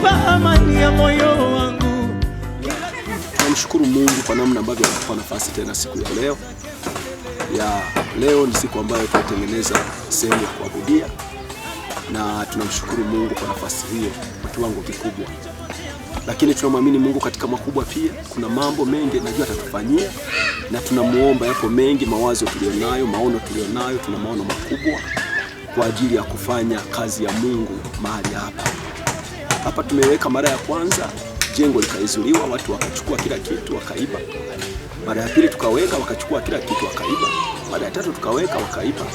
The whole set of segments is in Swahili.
amenipa amani ya moyo wangu. Tunamshukuru Mungu kwa namna ambavyo anatupa nafasi tena siku ya leo. Leo ni siku ambayo tunatengeneza sehemu ya kuabudia, na tunamshukuru Mungu kwa nafasi hiyo kwa kiwango kikubwa. Lakini tunamwamini Mungu katika makubwa pia. Kuna mambo mengi najua atatufanyia, na tunamuomba. Yapo mengi mawazo tulionayo, maono tulionayo, tuna maono makubwa kwa ajili ya kufanya kazi ya Mungu mahali hapa. Hapa tumeweka mara ya kwanza, jengo likaizuliwa, watu wakachukua kila kitu wakaiba. Mara ya pili tukaweka, wakachukua kila kitu wakaiba. Mara ya tatu tukaweka, wakaiba.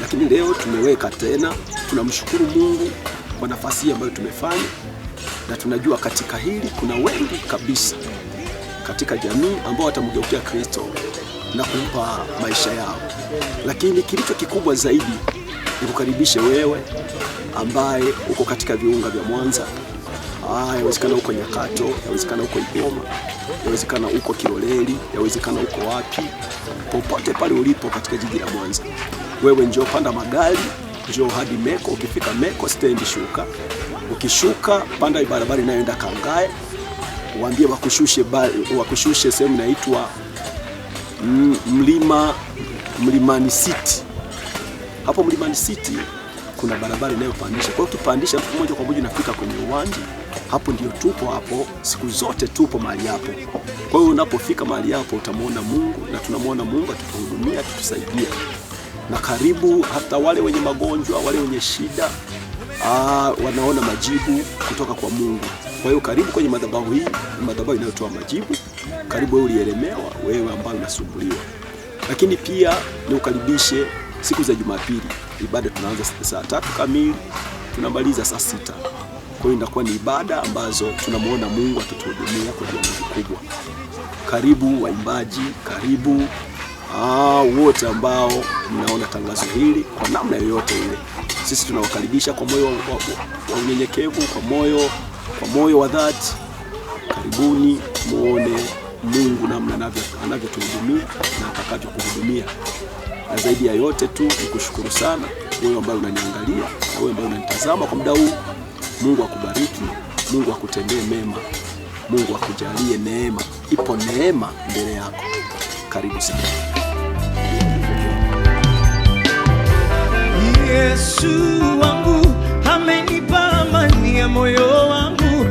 Lakini leo tumeweka tena. Tunamshukuru Mungu kwa nafasi hii ambayo tumefanya, na tunajua katika hili kuna wengi kabisa katika jamii ambao watamgeukia Kristo na kumpa maisha yao. Lakini kilicho kikubwa zaidi ni kukaribisha wewe ambaye uko katika viunga vya Mwanza. Yawezekana uko Nyakato, yawezekana uko Igoma, yawezekana uko Kiloleli, yawezekana uko wapi. Popote pale ulipo katika jiji la Mwanza, wewe njoo, panda magari, njoo hadi Meko. Ukifika Meko stendi, shuka. Ukishuka, panda barabara inayoenda Kangae, waambie wakushushe sehemu inaitwa Mlimani City. Hapo Mlimani City kuna barabara inayopandisha. Kwa hiyo tupandisha moja kwa moja nafika kwenye uwanja. Hapo ndio tupo hapo, siku zote tupo mahali hapo. Kwa hiyo unapofika mahali hapo utamwona Mungu, na tunamwona Mungu atuhudumia, atutusaidia. Na karibu hata wale wenye magonjwa, wale wenye shida, wanaona majibu kutoka kwa Mungu. Kwa hiyo karibu kwenye madhabahu hii, madhabahu inayotoa majibu. Karibu wewe ulielemewa, wewe ambaye unasumbuliwa. Lakini pia ni ukaribishe siku za Jumapili. Ibada tunaanza saa 3 kamili, tunamaliza saa 6. Kwa hiyo inakuwa ni ibada ambazo tunamuona Mungu atutuhudumia kwa kiwango kikubwa. Karibu waimbaji, karibu wote ambao mnaona tangazo hili kwa namna yoyote ile. Sisi tunawakaribisha kwa moyo wa unyenyekevu, kwa moyo wa dhati. Karibuni muone Mungu namna anavyotuhudumia na atakavyokuhudumia. Na zaidi ya yote tu nikushukuru sana wewe ambaye unaniangalia, na wewe ambaye unanitazama kwa muda huu. Mungu akubariki, Mungu akutendee mema, Mungu akujalie neema. Ipo neema mbele yako. Karibu sana. Yesu wangu amenipa amani ya moyo wangu.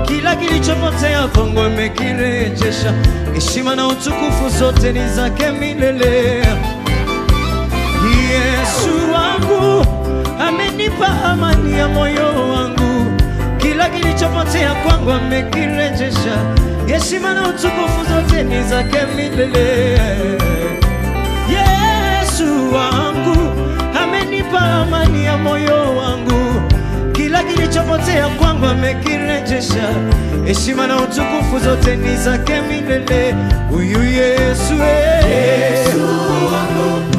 Kila kilichopotea kwangu amekirejesha. Heshima na utukufu zote ni zake milele. Yesu wangu amenipa amani ya moyo wangu. Kila kilichopotea kwangu amekirejesha. Heshima na utukufu zote ni zake milele. Yesu wangu amenipa amani ya moyo wangu. Kila kilichopotea kwangu amekirejesha. Heshima na utukufu zote ni zake milele. Huyu Yesu, Yesu wangu